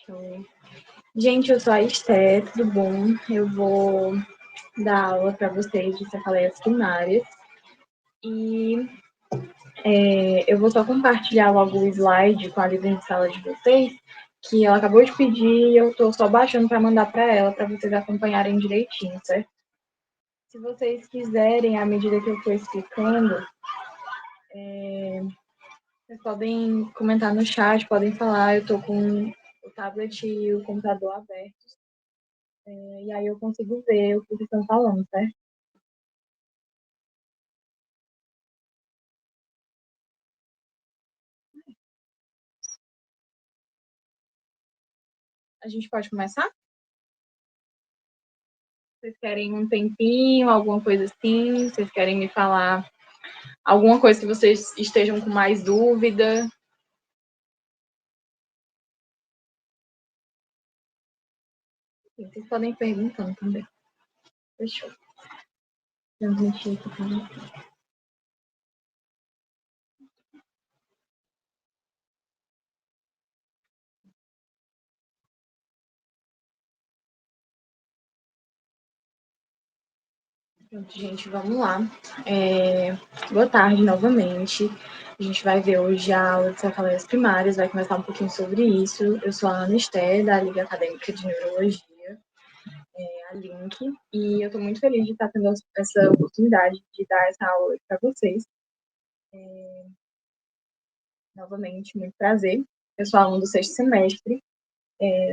Show. Gente, eu sou a Esté, tudo bom? Eu vou dar aula para vocês de cefaleias primárias e eu vou só compartilhar logo o slide com a líder de sala de vocês, que ela acabou de pedir e eu estou só baixando para mandar para ela, para vocês acompanharem direitinho, certo? Se vocês quiserem, à medida que eu for explicando, vocês podem comentar no chat, podem falar, eu estou com o tablet e o computador aberto, e aí eu consigo ver o que vocês estão falando, certo? A gente pode começar? Vocês querem um tempinho, alguma coisa assim? Vocês querem me falar alguma coisa que vocês estejam com mais dúvida? Vocês podem ir perguntando também. Fechou. Transmitir aqui também. Pronto, gente, vamos lá. Boa tarde novamente. A gente vai ver hoje a aula de cefaleias primárias, vai começar um pouquinho sobre isso. Eu sou a Ana Esté, da Liga Acadêmica de Neurologia, a LINC, e eu estou muito feliz de estar tendo essa oportunidade de dar essa aula para vocês. Novamente, muito prazer. Eu sou aluna do sexto semestre,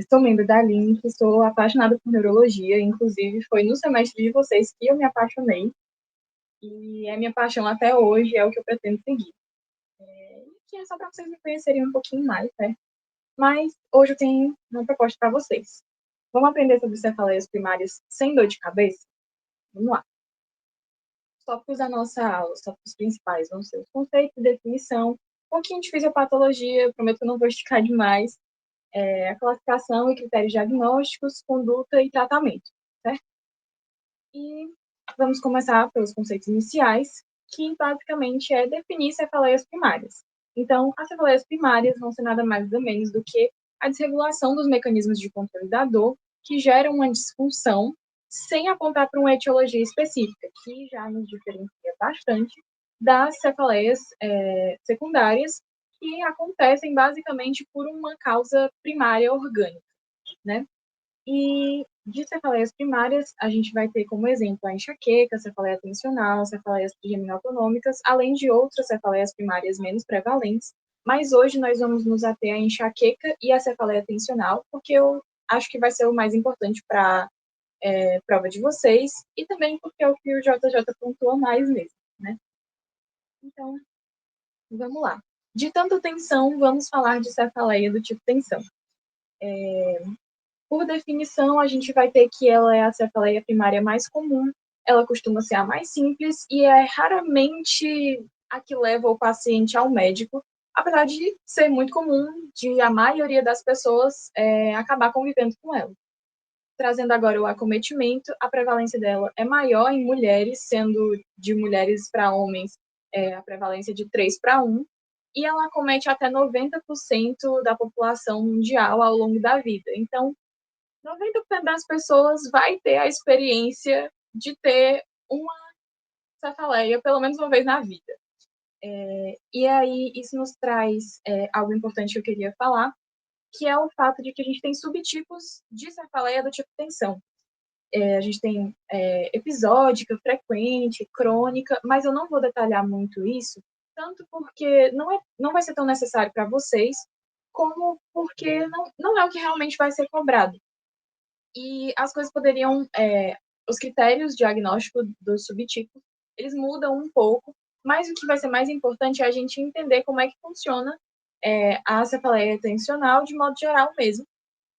sou membro da LINC, sou apaixonada por neurologia, inclusive foi no semestre de vocês que eu me apaixonei, e é minha paixão até hoje, é o que eu pretendo seguir. Que é só para vocês me conhecerem um pouquinho mais, né? Mas hoje eu tenho uma proposta para vocês. Vamos aprender sobre cefaleias primárias sem dor de cabeça? Vamos lá. Os tópicos da nossa aula, os tópicos principais vão ser os conceitos, definição, um pouquinho de fisiopatologia, prometo que eu não vou esticar demais, a classificação e critérios diagnósticos, conduta e tratamento, certo? E vamos começar pelos conceitos iniciais, que basicamente é definir cefaleias primárias. Então, as cefaleias primárias vão ser nada mais nada menos do que a desregulação dos mecanismos de controle da dor que geram uma disfunção sem apontar para uma etiologia específica, que já nos diferencia bastante das cefaleias secundárias, que acontecem basicamente por uma causa primária orgânica, né? E de cefaleias primárias, a gente vai ter como exemplo a enxaqueca, a cefaleia tensional, cefaleias trigeminautonômicas, além de outras cefaleias primárias menos prevalentes. Mas hoje nós vamos nos ater à enxaqueca e à cefaleia tensional, porque eu acho que vai ser o mais importante para a prova de vocês, e também porque é o que o JJ pontua mais mesmo, né? Então, vamos lá. De tanto tensão, vamos falar de cefaleia do tipo tensão. Por definição, a gente vai ter que ela é a cefaleia primária mais comum, ela costuma ser a mais simples e é raramente a que leva o paciente ao médico, apesar de ser muito comum de a maioria das pessoas acabar convivendo com ela. Trazendo agora o acometimento, a prevalência dela é maior em mulheres, sendo de mulheres para homens a prevalência de 3:1, e ela acomete até 90% da população mundial ao longo da vida. Então, 90% das pessoas vai ter a experiência de ter uma cefaleia pelo menos uma vez na vida. E aí, isso nos traz algo importante que eu queria falar, que é o fato de que a gente tem subtipos de cefaleia do tipo tensão. A gente tem episódica, frequente, crônica, mas eu não vou detalhar muito isso, tanto porque não vai ser tão necessário para vocês, como porque não é o que realmente vai ser cobrado. E as coisas poderiam, os critérios diagnósticos dos subtipos, eles mudam um pouco, mas o que vai ser mais importante é a gente entender como é que funciona a cefaleia tensional de modo geral mesmo.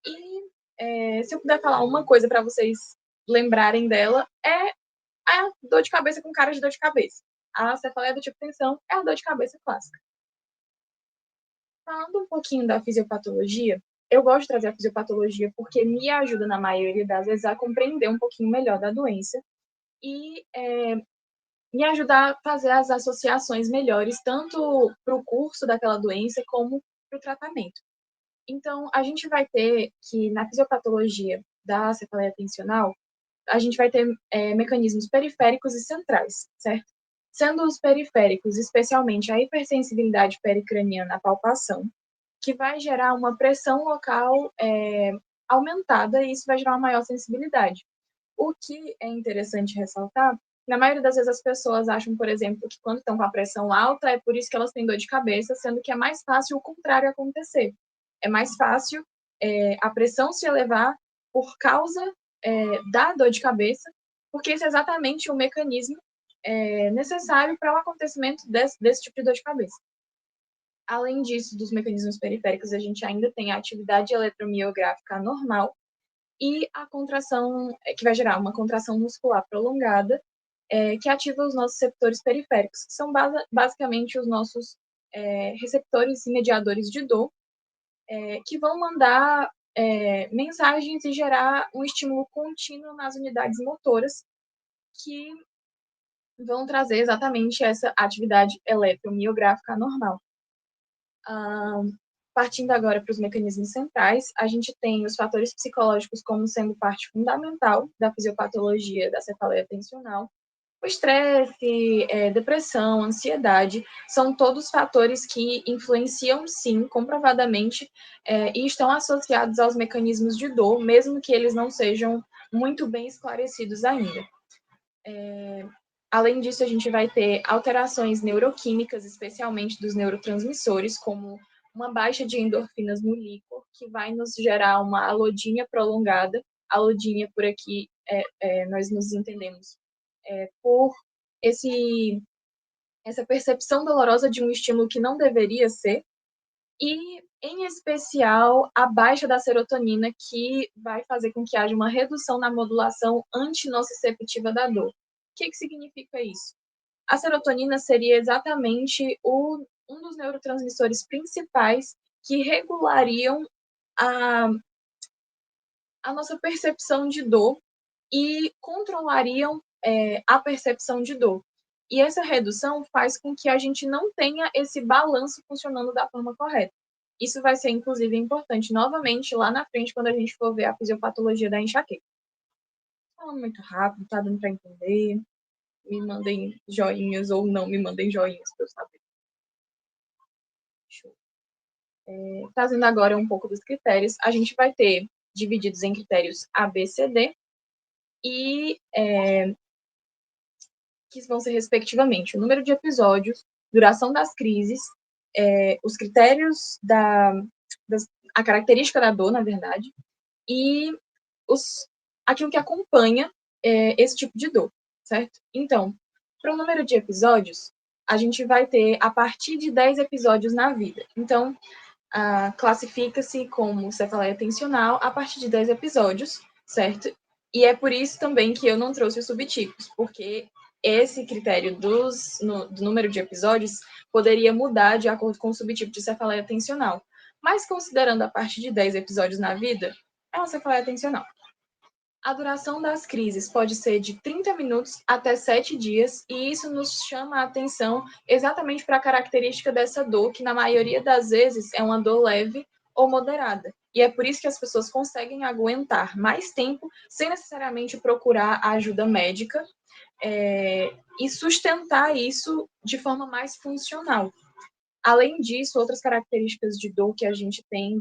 E se eu puder falar uma coisa para vocês lembrarem dela, é a dor de cabeça com cara de dor de cabeça. A cefaleia do tipo tensão é a dor de cabeça clássica. Falando um pouquinho da fisiopatologia, eu gosto de trazer a fisiopatologia porque me ajuda, na maioria das vezes, a compreender um pouquinho melhor da doença e me ajudar a fazer as associações melhores, tanto para o curso daquela doença como para o tratamento. Então, a gente vai ter que, na fisiopatologia da cefaleia tensional, a gente vai ter mecanismos periféricos e centrais, certo? Sendo os periféricos, especialmente a hipersensibilidade pericraniana à palpação, que vai gerar uma pressão local aumentada, e isso vai gerar uma maior sensibilidade. O que é interessante ressaltar, na maioria das vezes as pessoas acham, por exemplo, que quando estão com a pressão alta é por isso que elas têm dor de cabeça, sendo que é mais fácil o contrário acontecer. É mais fácil a pressão se elevar por causa da dor de cabeça, porque esse é exatamente o mecanismo necessário para o acontecimento desse tipo de dor de cabeça. Além disso, dos mecanismos periféricos, a gente ainda tem a atividade eletromiográfica normal, e a contração, que vai gerar uma contração muscular prolongada, que ativa os nossos receptores periféricos, que são basicamente os nossos receptores e mediadores de dor, que vão mandar mensagens e gerar um estímulo contínuo nas unidades motoras, que vão trazer exatamente essa atividade eletromiográfica normal. Partindo agora para os mecanismos centrais, a gente tem os fatores psicológicos como sendo parte fundamental da fisiopatologia da cefaleia tensional. O estresse, depressão, ansiedade, são todos fatores que influenciam, sim, comprovadamente, e estão associados aos mecanismos de dor, mesmo que eles não sejam muito bem esclarecidos ainda. Além disso, a gente vai ter alterações neuroquímicas, especialmente dos neurotransmissores, como uma baixa de endorfinas no líquor, que vai nos gerar uma alodínia prolongada. Alodínia, por aqui, nós nos entendemos por essa percepção dolorosa de um estímulo que não deveria ser, e, em especial, a baixa da serotonina, que vai fazer com que haja uma redução na modulação antinociceptiva da dor. O que significa isso? A serotonina seria exatamente um dos neurotransmissores principais que regulariam a, a nossa percepção de dor e controlariam a percepção de dor. E essa redução faz com que a gente não tenha esse balanço funcionando da forma correta. Isso vai ser, inclusive, importante novamente lá na frente, quando a gente for ver a fisiopatologia da enxaqueca. Falando muito rápido, tá dando para entender? Me mandem joinhas ou não me mandem joinhas para eu saber. Trazendo agora um pouco dos critérios, a gente vai ter divididos em critérios A, B, C, D, e que vão ser, respectivamente, o número de episódios, duração das crises, os critérios a característica da dor, na verdade, e aquilo que acompanha esse tipo de dor, certo? Então, para o número de episódios, a gente vai ter a partir de 10 episódios na vida. Então, classifica-se como cefaleia tensional a partir de 10 episódios, certo? E é por isso também que eu não trouxe os subtipos, porque esse critério do número de episódios poderia mudar de acordo com o subtipo de cefaleia tensional. Mas considerando a partir de 10 episódios na vida, é uma cefaleia tensional. A duração das crises pode ser de 30 minutos até 7 dias, e isso nos chama a atenção exatamente para a característica dessa dor, que na maioria das vezes é uma dor leve ou moderada. E é por isso que as pessoas conseguem aguentar mais tempo sem necessariamente procurar a ajuda médica e sustentar isso de forma mais funcional. Além disso, outras características de dor que a gente tem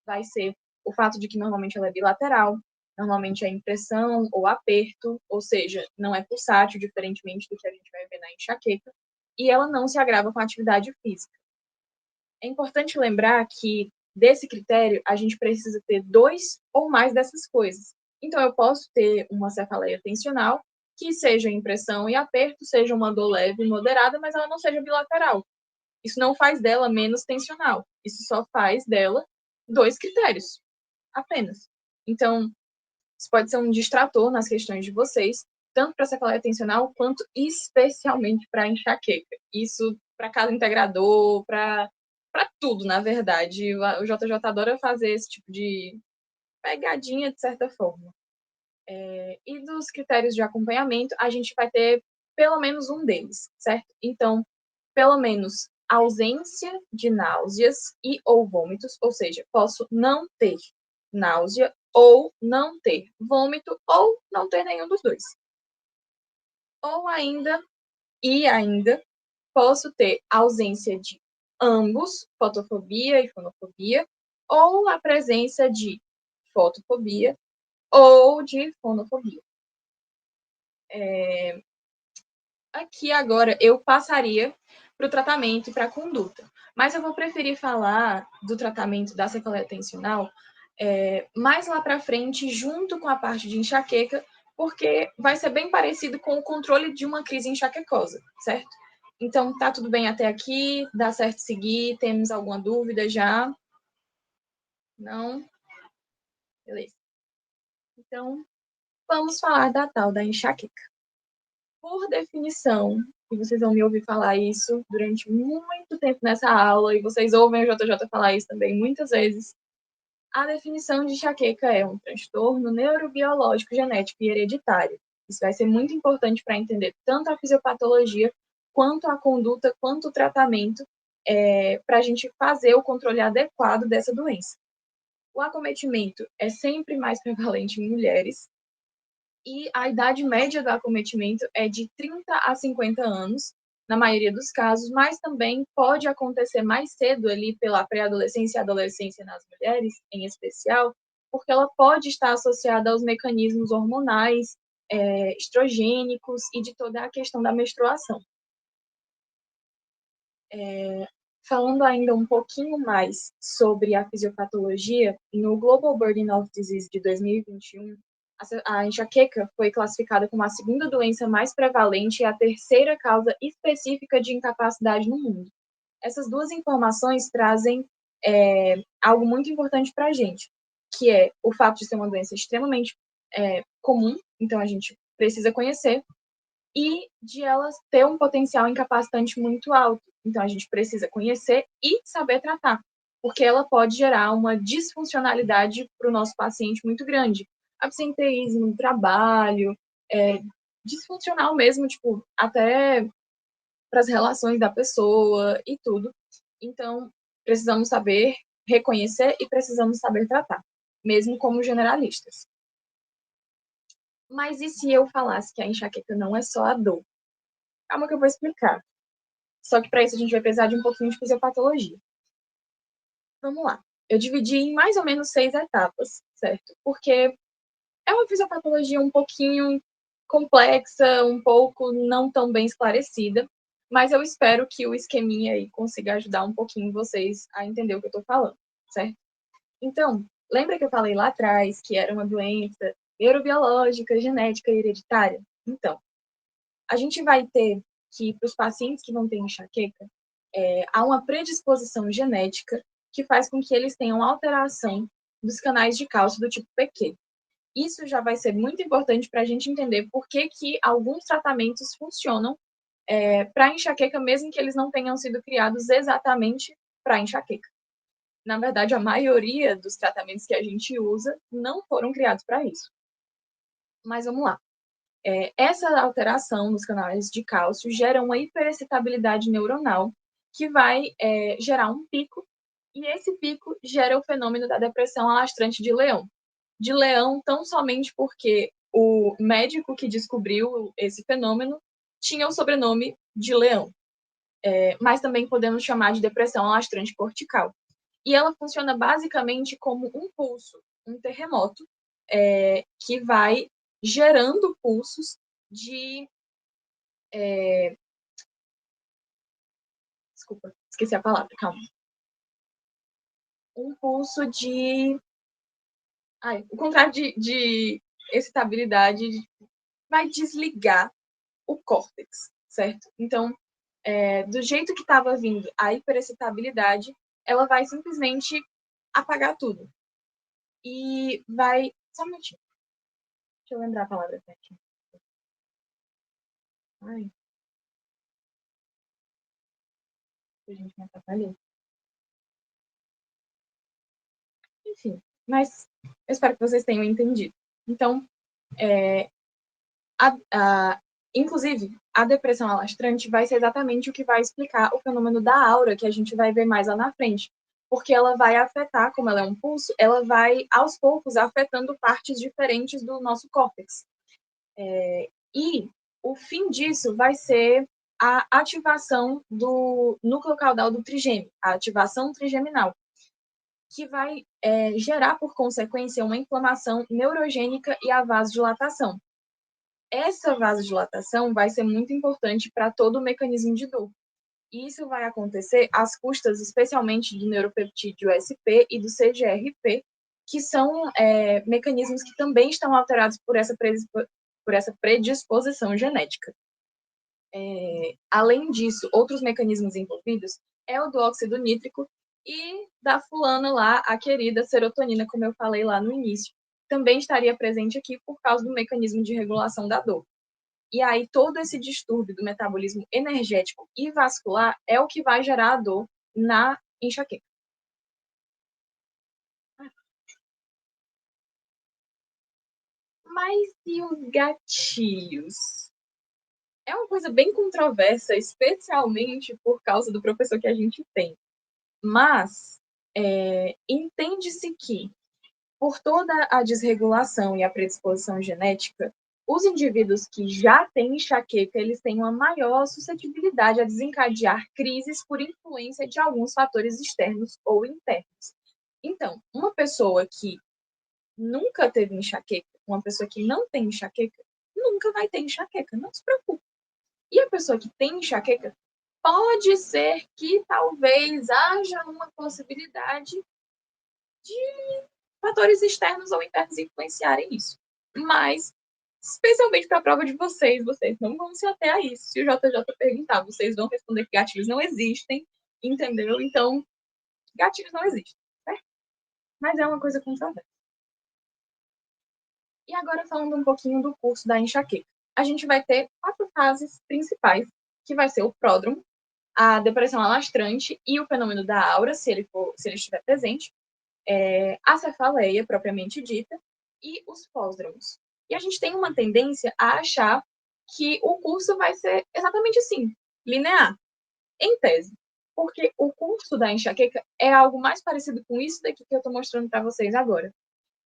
vai ser o fato de que normalmente ela é bilateral, normalmente é impressão ou aperto, ou seja, não é pulsátil, diferentemente do que a gente vai ver na enxaqueca, e ela não se agrava com a atividade física. É importante lembrar que, desse critério, a gente precisa ter 2 ou mais dessas coisas. Então, eu posso ter uma cefaleia tensional, que seja impressão e aperto, seja uma dor leve e moderada, mas ela não seja bilateral. Isso não faz dela menos tensional. Isso só faz dela 2 critérios, apenas. Então, isso pode ser um distrator nas questões de vocês, tanto para a cefaleia tensional, quanto especialmente para a enxaqueca. Isso para cada integrador, para tudo, na verdade. O JJ adora fazer esse tipo de pegadinha, de certa forma. E dos critérios de acompanhamento, a gente vai ter pelo menos um deles, certo? Então, pelo menos ausência de náuseas e ou vômitos, ou seja, posso não ter náusea ou não ter vômito ou não ter nenhum dos dois. Ou ainda posso ter ausência de ambos, fotofobia e fonofobia, ou a presença de fotofobia ou de fonofobia. Aqui agora eu passaria para o tratamento e para a conduta, mas eu vou preferir falar do tratamento da cefaleia tensional mais lá para frente, junto com a parte de enxaqueca, porque vai ser bem parecido com o controle de uma crise enxaquecosa, certo? Então, tá tudo bem até aqui? Dá certo seguir? Temos alguma dúvida já? Não? Beleza. Então, vamos falar da tal da enxaqueca. Por definição, e vocês vão me ouvir falar isso durante muito tempo nessa aula, e vocês ouvem o JJ falar isso também muitas vezes, a definição de enxaqueca é um transtorno neurobiológico genético e hereditário. Isso vai ser muito importante para entender tanto a fisiopatologia, quanto a conduta, quanto o tratamento, para a gente fazer o controle adequado dessa doença. O acometimento é sempre mais prevalente em mulheres, e a idade média do acometimento é de 30 a 50 anos, na maioria dos casos, mas também pode acontecer mais cedo ali pela pré-adolescência e adolescência nas mulheres, em especial, porque ela pode estar associada aos mecanismos hormonais, estrogênicos e de toda a questão da menstruação. Falando ainda um pouquinho mais sobre a fisiopatologia, no Global Burden of Disease de 2021, a enxaqueca foi classificada como a segunda doença mais prevalente e a terceira causa específica de incapacidade no mundo. Essas duas informações trazem algo muito importante para a gente, que é o fato de ser uma doença extremamente comum, então a gente precisa conhecer, e de elas ter um potencial incapacitante muito alto. Então, a gente precisa conhecer e saber tratar, porque ela pode gerar uma disfuncionalidade para o nosso paciente muito grande. Absenteísmo no trabalho, disfuncional mesmo, tipo, até para as relações da pessoa e tudo. Então, precisamos saber reconhecer e precisamos saber tratar, mesmo como generalistas. Mas e se eu falasse que a enxaqueca não é só a dor? Calma que eu vou explicar. Só que para isso a gente vai precisar de um pouquinho de fisiopatologia. Vamos lá. Eu dividi em mais ou menos 6 etapas, certo? Porque é uma fisiopatologia um pouquinho complexa, um pouco não tão bem esclarecida, mas eu espero que o esqueminha aí consiga ajudar um pouquinho vocês a entender o que eu estou falando, certo? Então, lembra que eu falei lá atrás que era uma doença neurobiológica, genética e hereditária? Então, a gente vai ter que, para os pacientes que vão ter enxaqueca, há uma predisposição genética que faz com que eles tenham alteração dos canais de cálcio do tipo PQ. Isso já vai ser muito importante para a gente entender por que alguns tratamentos funcionam para enxaqueca, mesmo que eles não tenham sido criados exatamente para enxaqueca. Na verdade, a maioria dos tratamentos que a gente usa não foram criados para isso. Mas vamos lá. Essa alteração nos canais de cálcio gera uma hiperexcitabilidade neuronal que vai gerar um pico, e esse pico gera o fenômeno da depressão alastrante de Leão. De Leão, tão somente porque o médico que descobriu esse fenômeno tinha o sobrenome de Leão. Mas também podemos chamar de depressão alastrante cortical. E ela funciona basicamente como um pulso, um terremoto, que vai gerando pulsos de. Desculpa, esqueci a palavra, calma. Um pulso de. O contrário de excitabilidade vai desligar o córtex, certo? Então, do jeito que estava vindo a hiperexcitabilidade, ela vai simplesmente apagar tudo. E vai. Só um minutinho. Deixa eu lembrar a palavra certinho. Ai, a gente me atrapalhou. Enfim, mas eu espero que vocês tenham entendido. Então, Inclusive, a depressão alastrante vai ser exatamente o que vai explicar o fenômeno da aura, que a gente vai ver mais lá na frente. Porque ela vai afetar, como ela é um pulso, ela vai, aos poucos, afetando partes diferentes do nosso córtex. E o fim disso vai ser a ativação do núcleo caudal do trigêmeo, a ativação trigeminal, que vai gerar, por consequência, uma inflamação neurogênica e a vasodilatação. Essa vasodilatação vai ser muito importante para todo o mecanismo de dor. E isso vai acontecer às custas, especialmente do neuropeptídeo SP e do CGRP, que são mecanismos que também estão alterados por essa predisposição genética. Além disso, outros mecanismos envolvidos é o do óxido nítrico e da fulana lá, a querida serotonina, como eu falei lá no início, também estaria presente aqui por causa do mecanismo de regulação da dor. E aí, todo esse distúrbio do metabolismo energético e vascular é o que vai gerar a dor na enxaqueca. Mas e os gatilhos? É uma coisa bem controversa, especialmente por causa do professor que a gente tem. Mas entende-se que, por toda a desregulação e a predisposição genética, os indivíduos que já têm enxaqueca, eles têm uma maior suscetibilidade a desencadear crises por influência de alguns fatores externos ou internos. Então, uma pessoa que nunca teve enxaqueca, uma pessoa que não tem enxaqueca, nunca vai ter enxaqueca, não se preocupe. E a pessoa que tem enxaqueca, pode ser que talvez haja uma possibilidade de fatores externos ou internos influenciarem isso. Mas, especialmente para a prova de vocês não vão se ater a isso. Se o JJ perguntar, vocês vão responder que gatilhos não existem, entendeu? Então, gatilhos não existem, certo? Mas é uma coisa controversa. E agora, falando um pouquinho do curso da enxaqueca. A gente vai ter 4 fases principais, que vai ser o pródromo, a depressão alastrante e o fenômeno da aura, se ele estiver presente, a cefaleia propriamente dita e os pós-dromos. E a gente tem uma tendência a achar que o curso vai ser exatamente assim, linear, em tese. Porque o curso da enxaqueca é algo mais parecido com isso daqui que eu estou mostrando para vocês agora.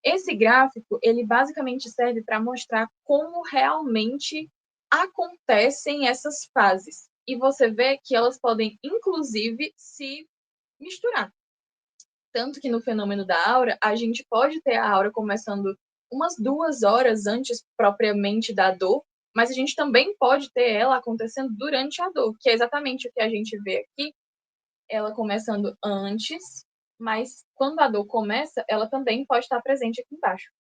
Esse gráfico, ele basicamente serve para mostrar como realmente acontecem essas fases. E você vê que elas podem, inclusive, se misturar. Tanto que no fenômeno da aura, a gente pode ter a aura começando umas 2 horas antes propriamente da dor, mas a gente também pode ter ela acontecendo durante a dor, que é exatamente o que a gente vê aqui, ela começando antes, mas quando a dor começa, ela também pode estar presente aqui embaixo.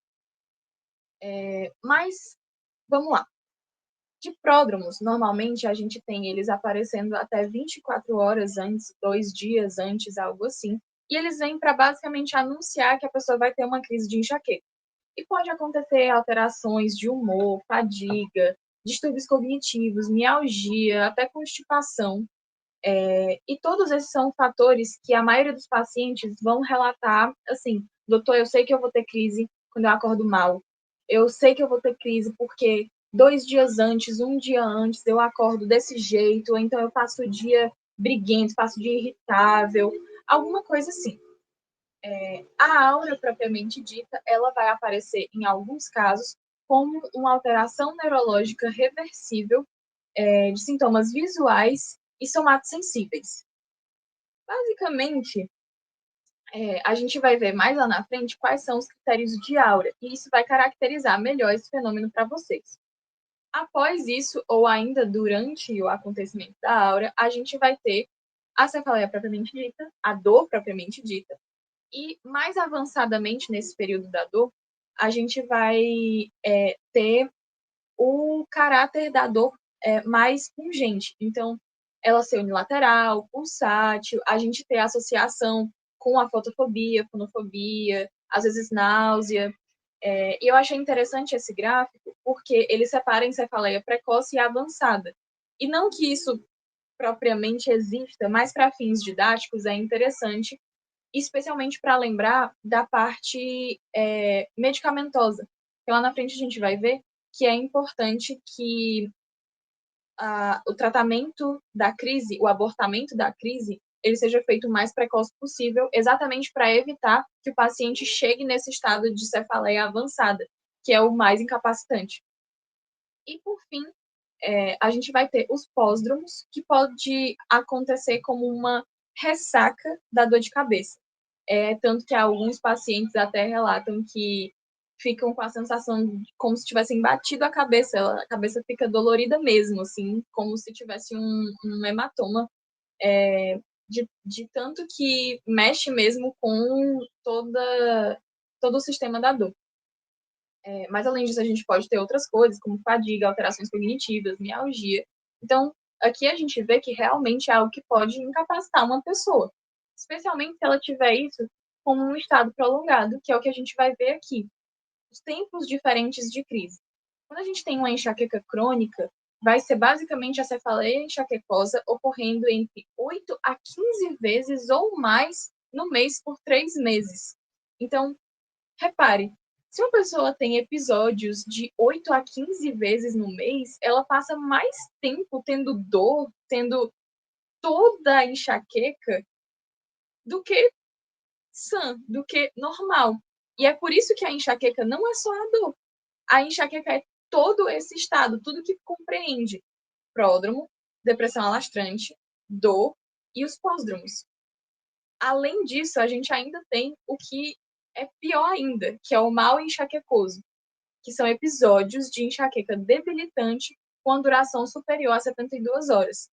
Mas, vamos lá. De pródromos, normalmente a gente tem eles aparecendo até 24 horas antes, 2 dias antes, algo assim. E eles vêm para basicamente anunciar que a pessoa vai ter uma crise de enxaqueca. E pode acontecer alterações de humor, fadiga, distúrbios cognitivos, mialgia, até constipação. E todos esses são fatores que a maioria dos pacientes vão relatar assim: doutor, eu sei que eu vou ter crise quando eu acordo mal. Eu sei que eu vou ter crise porque 2 dias antes, um dia antes, eu acordo desse jeito, ou então eu passo o dia briguento, passo o dia irritável, alguma coisa assim. A aura propriamente dita, ela vai aparecer em alguns casos como uma alteração neurológica reversível de sintomas visuais e somatosensíveis. Basicamente, a gente vai ver mais lá na frente quais são os critérios de aura, e isso vai caracterizar melhor esse fenômeno para vocês. Após isso, ou ainda durante o acontecimento da aura, a gente vai ter a cefaleia propriamente dita, a dor propriamente dita, e mais avançadamente nesse período da dor, a gente vai ter o caráter da dor mais pungente. Então, ela ser unilateral, pulsátil, a gente ter associação com a fotofobia, fonofobia, às vezes náusea. E eu achei interessante esse gráfico porque ele separa encefaleia precoce e avançada. E não que isso propriamente exista, mas para fins didáticos é interessante, especialmente para lembrar da parte medicamentosa. Porque lá na frente a gente vai ver que é importante que o tratamento da crise, o abortamento da crise, ele seja feito o mais precoce possível, exatamente para evitar que o paciente chegue nesse estado de cefaleia avançada, que é o mais incapacitante. E, por fim, a gente vai ter os pósdromos, que pode acontecer como uma ressaca da dor de cabeça. Tanto que alguns pacientes até relatam que ficam com a sensação de como se tivessem batido a cabeça fica dolorida mesmo, assim, como se tivesse um hematoma, de tanto que mexe mesmo com todo o sistema da dor. Mas além disso, a gente pode ter outras coisas, como fadiga, alterações cognitivas, mialgia. Então, aqui a gente vê que realmente é algo que pode incapacitar uma pessoa, especialmente se ela tiver isso como um estado prolongado, que é o que a gente vai ver aqui. Os tempos diferentes de crise. Quando a gente tem uma enxaqueca crônica, vai ser basicamente a cefaleia enxaquecosa ocorrendo entre 8 a 15 vezes ou mais no mês por 3 meses. Então, repare, se uma pessoa tem episódios de 8 a 15 vezes no mês, ela passa mais tempo tendo dor, tendo toda a enxaqueca, do que sã, do que normal. E é por isso que a enxaqueca não é só a dor. A enxaqueca é todo esse estado, tudo que compreende pródromo, depressão alastrante, dor e os pós-dromos. Além disso, a gente ainda tem o que é pior ainda, que é o mal enxaquecoso, que são episódios de enxaqueca debilitante com a duração superior a 72 horas.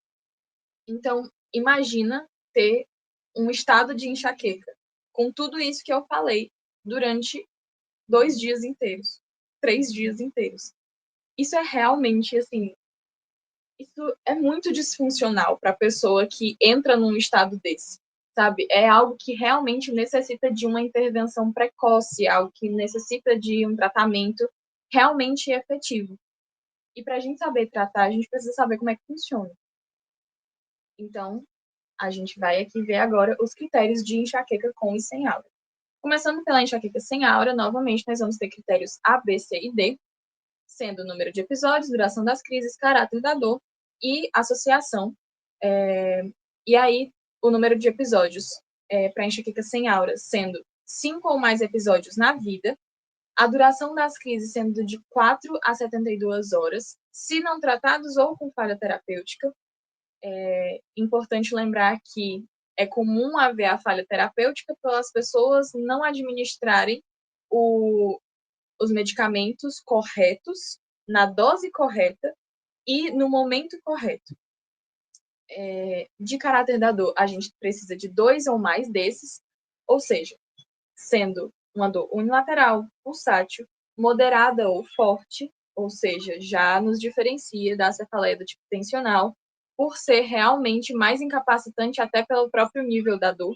Então, imagina ter um estado de enxaqueca com tudo isso que eu falei durante 2 dias inteiros, 3 dias inteiros. Isso é realmente, assim, isso é muito disfuncional para a pessoa que entra num estado desse, sabe? É algo que realmente necessita de uma intervenção precoce, algo que necessita de um tratamento realmente efetivo. E para a gente saber tratar, a gente precisa saber como é que funciona. Então, a gente vai aqui ver agora os critérios de enxaqueca com e sem aura. Começando pela enxaqueca sem aura, novamente nós vamos ter critérios A, B, C e D, sendo o número de episódios, duração das crises, caráter da dor e associação. E aí, o número de episódios para enxaqueca sem aura sendo 5 ou mais episódios na vida, a duração das crises sendo de 4 a 72 horas, se não tratados ou com falha terapêutica. É importante lembrar que é comum haver a falha terapêutica pelas pessoas não administrarem os medicamentos corretos, na dose correta e no momento correto. De caráter da dor, a gente precisa de 2 ou mais desses, ou seja, sendo uma dor unilateral, pulsátil, moderada ou forte, ou seja, já nos diferencia da cefaleia do tipo tensional, por ser realmente mais incapacitante até pelo próprio nível da dor,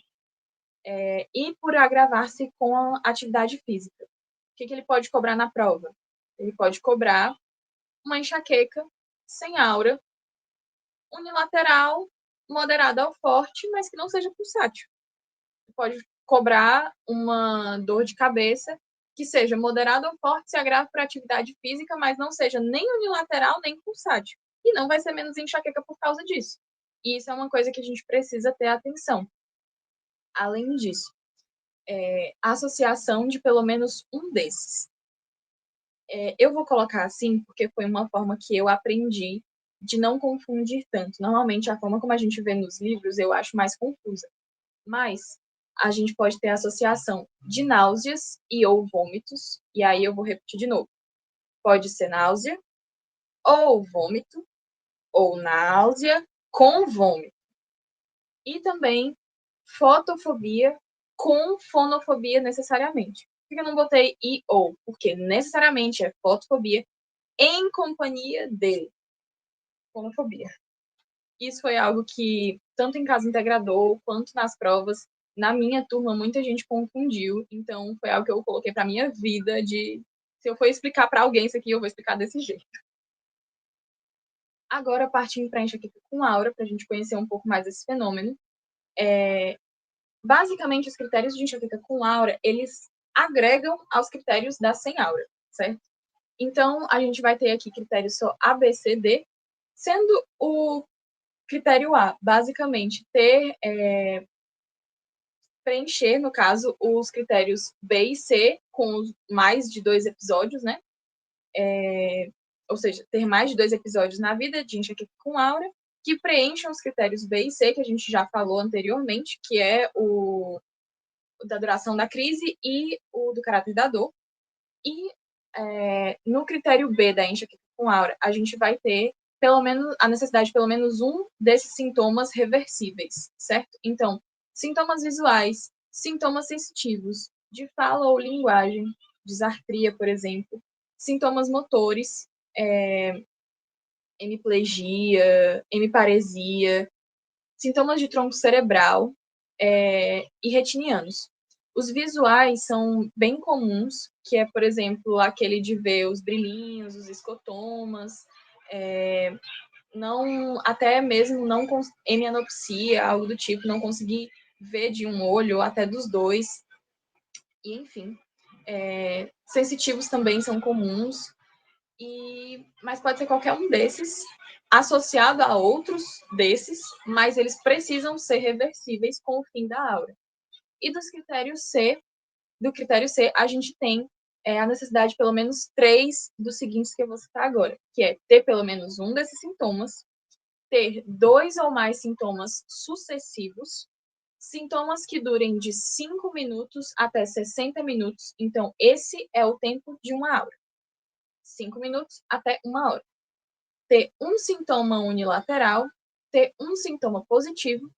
e por agravar-se com a atividade física. O que ele pode cobrar na prova? Ele pode cobrar uma enxaqueca sem aura, unilateral, moderada ou forte, mas que não seja pulsátil. Pode cobrar uma dor de cabeça que seja moderada ou forte, se agrave para atividade física, mas não seja nem unilateral nem pulsátil. E não vai ser menos enxaqueca por causa disso. E isso é uma coisa que a gente precisa ter atenção. Além disso, a associação de pelo menos um desses. Eu vou colocar assim porque foi uma forma que eu aprendi de não confundir tanto. Normalmente, a forma como a gente vê nos livros eu acho mais confusa. Mas a gente pode ter associação de náuseas e ou vômitos, e aí eu vou repetir de novo. Pode ser náusea ou vômito, ou náusea com vômito. E também fotofobia com fonofobia necessariamente. Por que eu não botei e ou? Porque necessariamente é fotofobia em companhia de fonofobia. Isso foi algo que, tanto em casa integrador quanto nas provas, na minha turma, muita gente confundiu. Então, foi algo que eu coloquei para minha vida de se eu for explicar para alguém isso aqui, eu vou explicar desse jeito. Agora, partindo para a enxaqueca com aura, para a gente conhecer um pouco mais esse fenômeno. Basicamente, os critérios de enxaqueca com aura, eles agregam aos critérios da sem aura, certo? Então, a gente vai ter aqui critérios só A, B, C, D, Sendo o critério A, basicamente, preencher, no caso, os critérios B e C com mais de 2 episódios, né? Ou seja, ter mais de 2 episódios na vida de Enxaqueca com Aura, que preencham os critérios B e C, que a gente já falou anteriormente, que é o da duração da crise e o do caráter da dor. E no critério B da enxaqueca com aura, a gente vai ter pelo menos a necessidade de pelo menos um desses sintomas reversíveis, certo? Então, sintomas visuais, sintomas sensitivos, de fala ou linguagem, disartria, por exemplo, sintomas motores, hemiplegia, hemiparesia, sintomas de tronco cerebral e retinianos. Os visuais são bem comuns, que é, por exemplo, aquele de ver os brilhinhos, os escotomas, não, até mesmo não hemianopsia, algo do tipo, não conseguir ver de um olho, até dos dois. E, enfim, sensitivos também são comuns, mas pode ser qualquer um desses, associado a outros desses, mas eles precisam ser reversíveis com o fim da aura. E do critério C, a gente tem a necessidade de pelo menos 3 dos seguintes que eu vou citar agora, que é ter pelo menos um desses sintomas, ter 2 ou mais sintomas sucessivos, sintomas que durem de 5 minutos até 60 minutos. Então, esse é o tempo de uma aura. 5 minutos até uma hora. Ter um sintoma unilateral, ter um sintoma positivo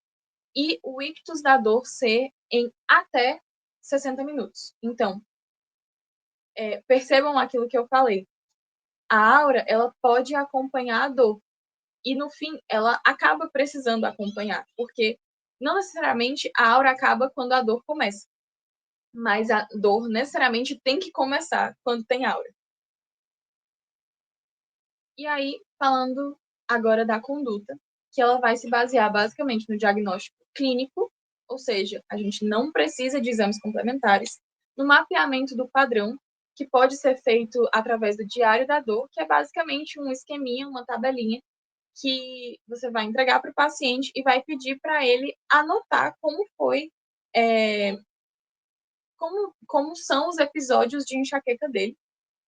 e o ictus da dor ser em até 60 minutos. Então, percebam aquilo que eu falei. A aura, ela pode acompanhar a dor. E, no fim, ela acaba precisando acompanhar, porque não necessariamente a aura acaba quando a dor começa, mas a dor necessariamente tem que começar quando tem aura. E aí, falando agora da conduta, que ela vai se basear basicamente no diagnóstico clínico, ou seja, a gente não precisa de exames complementares, no mapeamento do padrão, que pode ser feito através do diário da dor, que é basicamente um esqueminha, uma tabelinha, que você vai entregar para o paciente e vai pedir para ele anotar como foi, como são os episódios de enxaqueca dele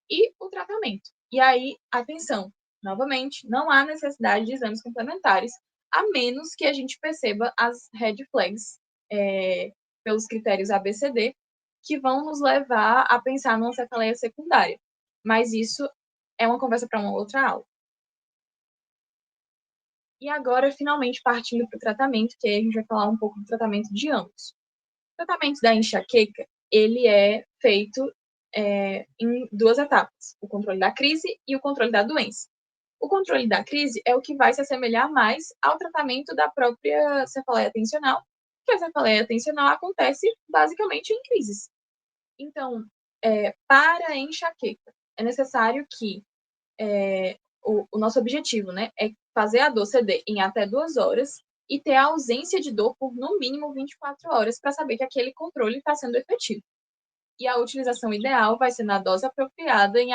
e o tratamento. E aí, atenção, novamente, não há necessidade de exames complementares, a menos que a gente perceba as red flags pelos critérios ABCD, que vão nos levar a pensar numa cefaleia secundária. Mas isso é uma conversa para uma outra aula. E agora, finalmente, partindo para o tratamento, que aí a gente vai falar um pouco do tratamento de ambos. O tratamento da enxaqueca, ele é feito em 2 etapas, o controle da crise e o controle da doença. O controle da crise é o que vai se assemelhar mais ao tratamento da própria cefaleia tensional, que a cefaleia tensional acontece basicamente em crises. Então, para a enxaqueca, é necessário que o nosso objetivo, né, é fazer a dor ceder em até 2 horas e ter a ausência de dor por no mínimo 24 horas para saber que aquele controle está sendo efetivo. E a utilização ideal vai ser na dose apropriada e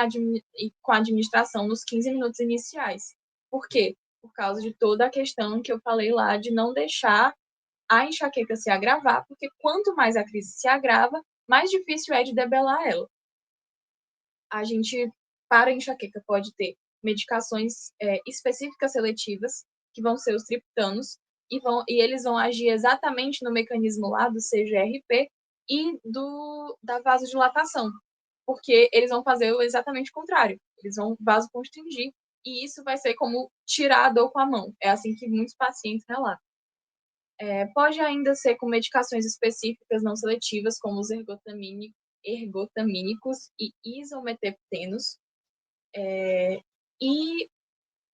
com a administração nos 15 minutos iniciais. Por quê? Por causa de toda a questão que eu falei lá de não deixar a enxaqueca se agravar, porque quanto mais a crise se agrava, mais difícil é de debelar ela. A gente, para a enxaqueca, pode ter medicações específicas seletivas, que vão ser os triptanos, e eles vão agir exatamente no mecanismo lá do CGRP e da vasodilatação, porque eles vão fazer exatamente o contrário, eles vão vasoconstringir, e isso vai ser como tirar a dor com a mão. É assim que muitos pacientes relatam. Pode ainda ser com medicações específicas não seletivas, como os ergotamínicos e isometeptenos. E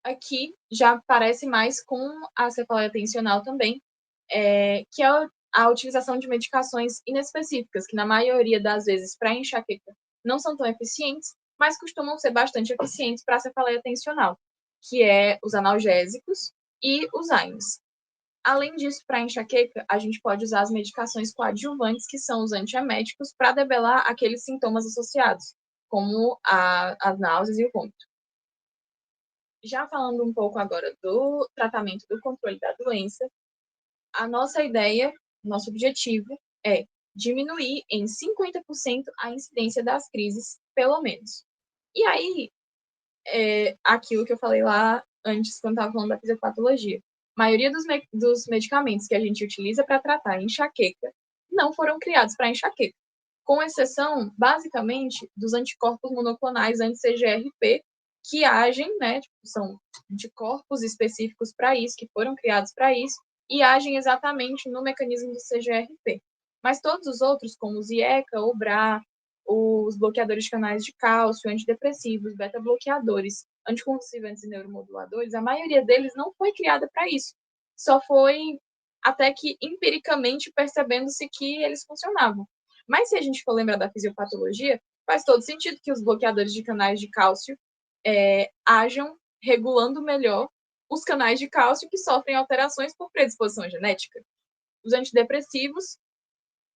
aqui já parece mais com a cefaleia tensional também, que é a utilização de medicações inespecíficas, que na maioria das vezes para enxaqueca não são tão eficientes, mas costumam ser bastante eficientes para a cefaleia tensional, que é os analgésicos e os AINES. Além disso, para enxaqueca, a gente pode usar as medicações coadjuvantes, que são os antieméticos, para debelar aqueles sintomas associados, como as náuseas e o vômito. Já falando um pouco agora do tratamento do controle da doença, a nossa ideia, nosso objetivo é diminuir em 50% a incidência das crises, pelo menos. E aí, aquilo que eu falei lá antes, quando estava falando da fisiopatologia. A maioria dos medicamentos que a gente utiliza para tratar enxaqueca não foram criados para enxaqueca, com exceção, basicamente, dos anticorpos monoclonais anti-CGRP, que agem, né, tipo, são anticorpos específicos para isso, que foram criados para isso, e agem exatamente no mecanismo do CGRP. Mas todos os outros, como o ZIECA, o BRA, os bloqueadores de canais de cálcio, antidepressivos, beta-bloqueadores, anticonvulsivantes e neuromoduladores, a maioria deles não foi criada para isso. Só foi até que empiricamente percebendo-se que eles funcionavam. Mas se a gente for lembrar da fisiopatologia, faz todo sentido que os bloqueadores de canais de cálcio ajam regulando melhor os canais de cálcio que sofrem alterações por predisposição genética. Os antidepressivos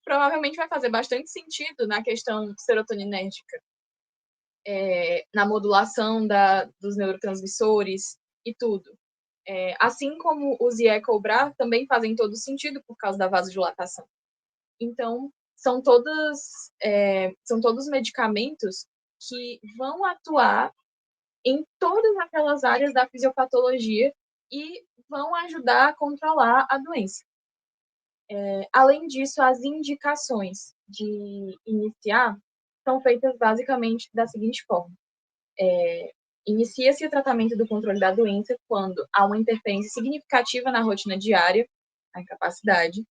provavelmente vai fazer bastante sentido na questão serotoninérgica, na modulação dos neurotransmissores e tudo. Assim como os IECA-OBRA também fazem todo sentido por causa da vasodilatação. Então, são todos medicamentos que vão atuar em todas aquelas áreas da fisiopatologia e vão ajudar a controlar a doença. Além disso, as indicações de iniciar são feitas basicamente da seguinte forma. Inicia-se o tratamento do controle da doença quando há uma interferência significativa na rotina diária, a incapacidade,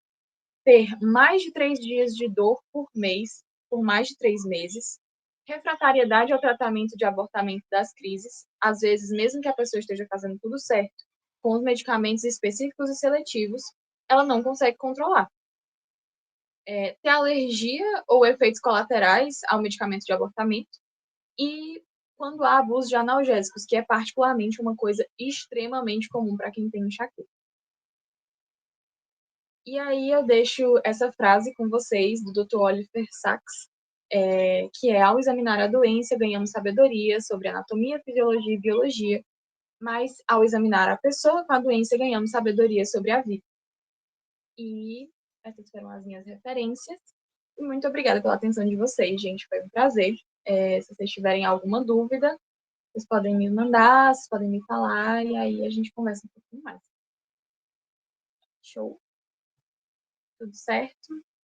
ter mais de 3 dias de dor por mês, por mais de 3 meses, refratariedade ao tratamento de abortamento das crises, às vezes, mesmo que a pessoa esteja fazendo tudo certo, com os medicamentos específicos e seletivos, ela não consegue controlar. Ter alergia ou efeitos colaterais ao medicamento de abortamento e quando há abuso de analgésicos, que é particularmente uma coisa extremamente comum para quem tem enxaqueca. E aí eu deixo essa frase com vocês, do Dr. Oliver Sacks, que é: ao examinar a doença, ganhamos sabedoria sobre anatomia, fisiologia e biologia, mas ao examinar a pessoa com a doença, ganhamos sabedoria sobre a vida. E essas foram as minhas referências. E muito obrigada pela atenção de vocês, gente. Foi um prazer. Se vocês tiverem alguma dúvida, vocês podem me mandar, vocês podem me falar, e aí a gente conversa um pouquinho mais. Show? Tudo certo?